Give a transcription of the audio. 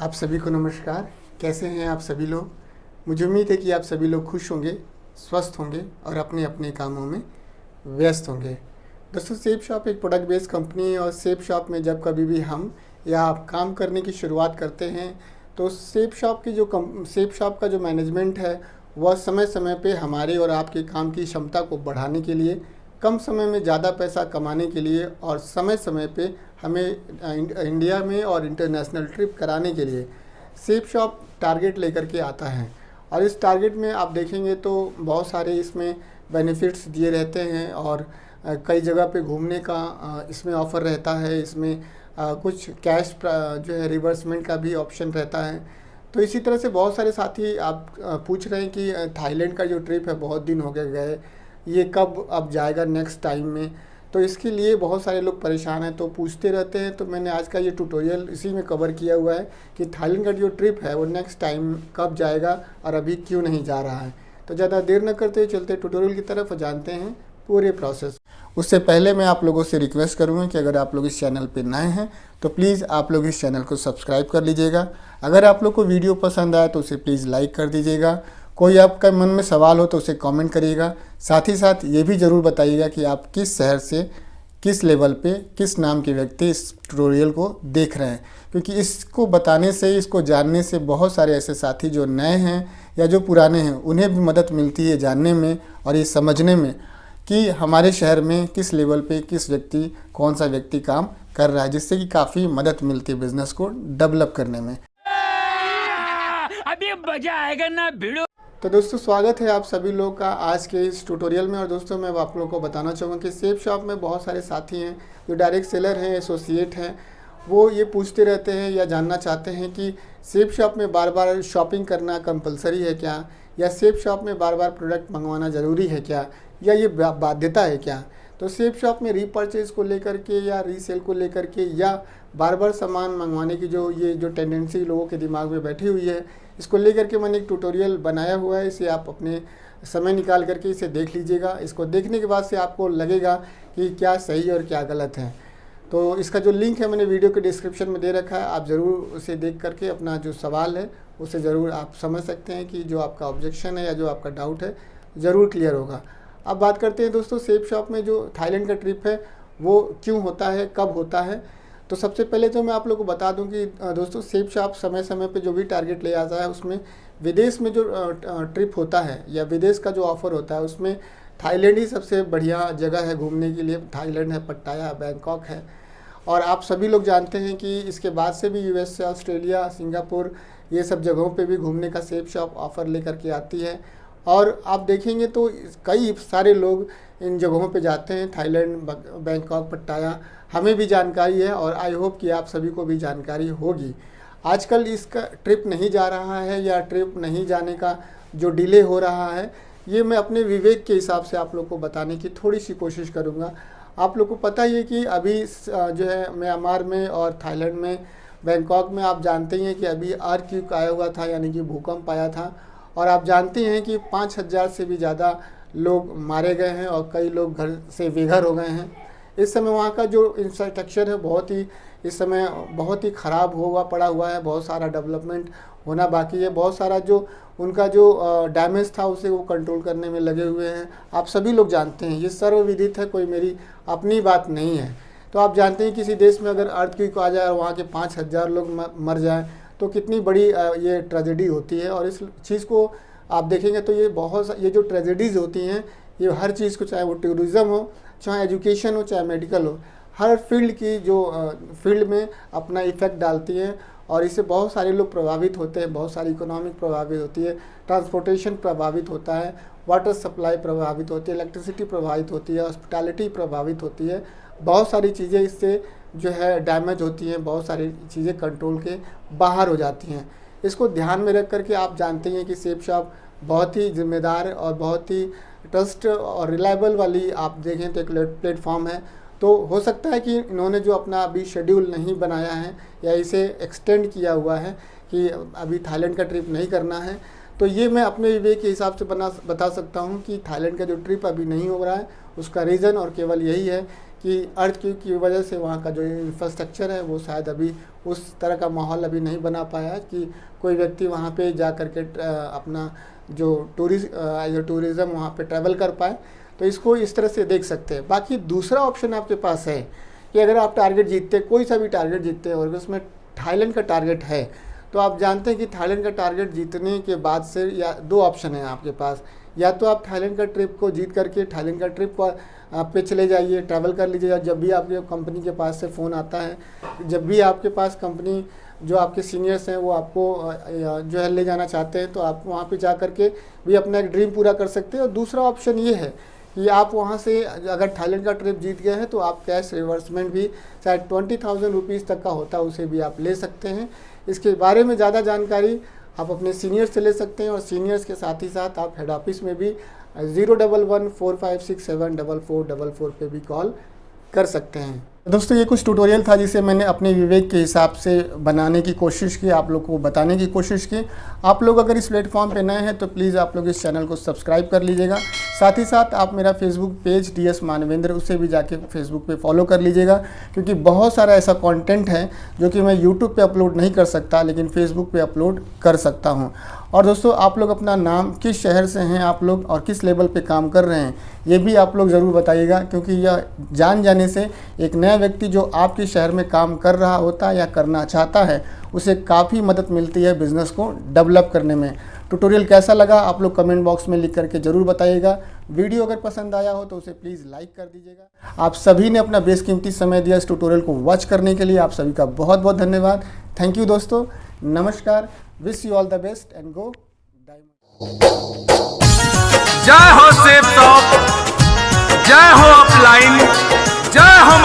आप सभी को नमस्कार। कैसे हैं आप सभी लोग? मुझे उम्मीद है कि आप सभी लोग खुश होंगे, स्वस्थ होंगे और अपने अपने कामों में व्यस्त होंगे। दोस्तों, सेफ शॉप एक प्रोडक्ट बेस्ड कंपनी है और सेफ शॉप में जब कभी भी हम या आप काम करने की शुरुआत करते हैं तो सेफ शॉप का जो मैनेजमेंट है वह समय समय पे हमारे और आपके काम की क्षमता को बढ़ाने के लिए, कम समय में ज़्यादा पैसा कमाने के लिए और समय समय पे हमें इंडिया में और इंटरनेशनल ट्रिप कराने के लिए सेफ शॉप टारगेट लेकर के आता है। और इस टारगेट में आप देखेंगे तो बहुत सारे इसमें बेनिफिट्स दिए रहते हैं और कई जगह पे घूमने का इसमें ऑफ़र रहता है। इसमें कुछ कैश जो है रिवर्समेंट का भी ऑप्शन रहता है। तो इसी तरह से बहुत सारे साथी आप पूछ रहे हैं कि थाईलैंड का जो ट्रिप है बहुत दिन हो गए, ये कब अब जाएगा नेक्स्ट टाइम में। तो इसके लिए बहुत सारे लोग परेशान हैं, तो पूछते रहते हैं। तो मैंने आज का ये ट्यूटोरियल इसी में कवर किया हुआ है कि थाईलैंड का जो ट्रिप है वो नेक्स्ट टाइम कब जाएगा और अभी क्यों नहीं जा रहा है। तो ज़्यादा देर न करते हुए चलते ट्यूटोरियल की तरफ जानते हैं पूरे प्रोसेस। उससे पहले मैं आप लोगों से रिक्वेस्ट करूँगा कि अगर आप लोग इस चैनल पर नए हैं तो प्लीज़ आप लोग इस चैनल को सब्सक्राइब कर लीजिएगा। अगर आप लोग को वीडियो पसंद आए तो उसे प्लीज़ लाइक कर दीजिएगा। कोई आपका मन में सवाल हो तो उसे कमेंट करिएगा। साथ ही साथ ये भी ज़रूर बताइएगा कि आप किस शहर से, किस लेवल पे, किस नाम के व्यक्ति इस ट्यूटोरियल को देख रहे हैं, क्योंकि इसको बताने से, इसको जानने से बहुत सारे ऐसे साथी जो नए हैं या जो पुराने हैं उन्हें भी मदद मिलती है जानने में और ये समझने में कि हमारे शहर में किस लेवल पे किस व्यक्ति, कौन सा व्यक्ति काम कर रहा है, जिससे कि काफ़ी मदद मिलती है बिज़नेस को डेवलप करने में। अभी मजा आएगा ना भिड़ो। तो दोस्तों, स्वागत है आप सभी लोग का आज के इस ट्यूटोरियल में। और दोस्तों, मैं आप लोगों को बताना चाहूँगा कि सेफ शॉप में बहुत सारे साथी हैं जो डायरेक्ट सेलर हैं, एसोसिएट हैं। वो ये पूछते रहते हैं या जानना चाहते हैं कि सेफ शॉप में बार बार शॉपिंग करना कंपलसरी है क्या, या सेफ शॉप में बार बार प्रोडक्ट मंगवाना ज़रूरी है क्या, या ये बाध्यता है क्या। तो सेफ शॉप में रीपर्चेज़ को लेकर के या रीसेल को लेकर के या बार बार सामान मंगवाने की जो टेंडेंसी लोगों के दिमाग में बैठी हुई है, इसको लेकर के मैंने एक ट्यूटोरियल बनाया हुआ है। इसे आप अपने समय निकाल करके इसे देख लीजिएगा। इसको देखने के बाद से आपको लगेगा कि क्या सही और क्या गलत है। तो इसका जो लिंक है मैंने वीडियो के डिस्क्रिप्शन में दे रखा है। आप ज़रूर उसे देख करके अपना जो सवाल है उसे ज़रूर आप समझ सकते हैं कि जो आपका ऑब्जेक्शन है या जो आपका डाउट है ज़रूर क्लियर होगा। अब बात करते हैं दोस्तों, सेफ शॉप में जो थाईलैंड का ट्रिप है वो क्यों होता है, कब होता है। तो सबसे पहले तो मैं आप लोगों को बता दूं कि दोस्तों, सेफ शॉप समय समय पे जो भी टारगेट ले आता है उसमें विदेश में जो ट्रिप होता है या विदेश का जो ऑफ़र होता है उसमें थाईलैंड ही सबसे बढ़िया जगह है घूमने के लिए। थाईलैंड है, पट्टाया, बैंकॉक है। और आप सभी लोग जानते हैं कि इसके बाद से भी यूएस से ऑस्ट्रेलिया, सिंगापुर, ये सब जगहों पे भी घूमने का सेफ शॉप ऑफ़र लेकर के आती है। और आप देखेंगे तो कई सारे लोग इन जगहों पे जाते हैं, थाईलैंड, बैंकॉक, पट्टाया। हमें भी जानकारी है और आई होप कि आप सभी को भी जानकारी होगी। आजकल इसका ट्रिप नहीं जा रहा है या ट्रिप नहीं जाने का जो डिले हो रहा है, ये मैं अपने विवेक के हिसाब से आप लोग को बताने की थोड़ी सी कोशिश करूँगा। आप लोग को पता ही है कि अभी जो है म्यांमार में और थाईलैंड में, बैंकॉक में आप जानते ही हैं कि अभी अर्थक्वेक आया हुआ था, यानी कि भूकंप आया था। और आप जानते हैं कि 5,000 से भी ज़्यादा लोग मारे गए हैं और कई लोग घर से बेघर हो गए हैं। इस समय वहाँ का जो इंफ्रास्ट्रक्चर है इस समय बहुत ही ख़राब पड़ा हुआ है। बहुत सारा डेवलपमेंट होना बाकी है। बहुत सारा जो उनका जो डैमेज था उसे वो कंट्रोल करने में लगे हुए हैं। आप सभी लोग जानते हैं, ये सर्वविदित है, कोई मेरी अपनी बात नहीं है। तो आप जानते हैं किसी देश में अगर अर्थक्वेक आ जाए और वहाँ के 5,000 लोग मर जाएँ तो कितनी बड़ी ये ट्रेजेडी होती है। और इस चीज़ को आप देखेंगे तो ये जो ट्रेजेडीज़ होती हैं, ये हर चीज़ को, चाहे वो टूरिज़्म हो, चाहे एजुकेशन हो, चाहे मेडिकल हो, हर फील्ड की जो फील्ड में अपना इफ़ेक्ट डालती हैं। और इससे बहुत सारे लोग प्रभावित होते हैं, बहुत सारी इकोनॉमिक प्रभावित होती है, ट्रांसपोर्टेशन प्रभावित होता है, वाटर सप्लाई प्रभावित होती है, इलेक्ट्रिसिटी प्रभावित होती है, हॉस्पिटैलिटी प्रभावित होती है। बहुत सारी चीज़ें इससे जो है डैमेज होती हैं, बहुत सारी चीज़ें कंट्रोल के बाहर हो जाती हैं। इसको ध्यान में रख करके आप जानते हैं कि सेफ शॉप बहुत ही जिम्मेदार और बहुत ही ट्रस्ट और रिलायबल वाली आप देखें तो एक प्लेटफॉर्म है। तो हो सकता है कि इन्होंने जो अपना अभी शेड्यूल नहीं बनाया है या इसे एक्सटेंड किया हुआ है कि अभी थाईलैंड का ट्रिप नहीं करना है, तो ये मैं अपने विवेक के हिसाब से बता सकता हूँ कि थाईलैंड का जो ट्रिप अभी नहीं हो रहा है उसका रीज़न और केवल यही है कि अर्थक्वेक की वजह से वहाँ का जो इंफ्रास्ट्रक्चर है वो शायद अभी उस तरह का माहौल अभी नहीं बना पाया है कि कोई व्यक्ति वहाँ पे जा कर के अपना जो टूरिज़्म वहाँ पे ट्रैवल कर पाए। तो इसको इस तरह से देख सकते हैं। बाकी दूसरा ऑप्शन आपके पास है कि अगर आप टारगेट जीतते, कोई सा भी टारगेट जीतते हैं और उसमें थाईलैंड का टारगेट है, तो आप जानते हैं कि थाईलैंड का टारगेट जीतने के बाद से या दो ऑप्शन है आपके पास, या तो आप थाईलैंड का ट्रिप को जीत करके थाईलैंड का ट्रिप को पे चले जाइए, ट्रैवल कर लीजिए। जब भी आपके कंपनी के पास से फ़ोन आता है, जब भी आपके पास कंपनी जो आपके सीनियर्स हैं वो आपको जो है ले जाना चाहते हैं, तो आप वहाँ पे जा कर के भी अपना एक ड्रीम पूरा कर सकते हैं। और दूसरा ऑप्शन ये है कि आप वहाँ से अगर थाईलैंड का ट्रिप जीत गए हैं तो आप कैश रिवर्समेंट भी शायद 20,000 रुपीज़ तक का होता है, उसे भी आप ले सकते हैं। इसके बारे में ज़्यादा जानकारी आप अपने सीनियर्स से ले सकते हैं, और सीनियर्स के साथ ही साथ आप हेड ऑफिस में भी 011-4567-4444 पे भी कॉल कर सकते हैं। दोस्तों, ये कुछ ट्यूटोरियल था जिसे मैंने अपने विवेक के हिसाब से बनाने की कोशिश की, आप लोग को बताने की कोशिश की। आप लोग अगर इस प्लेटफॉर्म पे नए हैं तो प्लीज़ आप लोग इस चैनल को सब्सक्राइब कर लीजिएगा। साथ ही साथ आप मेरा फेसबुक पेज DS मानवेंद्र, उसे भी जाके फेसबुक पे फॉलो कर लीजिएगा, क्योंकि बहुत सारा ऐसा कंटेंट है जो कि मैं यूट्यूब पे अपलोड नहीं कर सकता लेकिन फेसबुक पे अपलोड कर सकता हूँ। और दोस्तों, आप लोग अपना नाम, किस शहर से हैं आप लोग और किस लेवल पे काम कर रहे हैं, ये भी आप लोग ज़रूर बताइएगा, क्योंकि यह जान जाने से एक नया व्यक्ति जो आपके शहर में काम कर रहा होता है या करना चाहता है, उसे काफ़ी मदद मिलती है बिज़नेस को डेवलप करने में। ट्यूटोरियल कैसा लगा आप लोग कमेंट बॉक्स में लिख करके ज़रूर बताइएगा। वीडियो अगर पसंद आया हो तो उसे प्लीज़ लाइक कर दीजिएगा। आप सभी ने अपना बेशकीमती समय दिया इस ट्यूटोरियल को वॉच करने के लिए, आप सभी का बहुत बहुत धन्यवाद। थैंक यू दोस्तों, नमस्कार, wish you all the best and go diamond. जय हो सेफ शॉप, जय हो अपलाइन, जय हो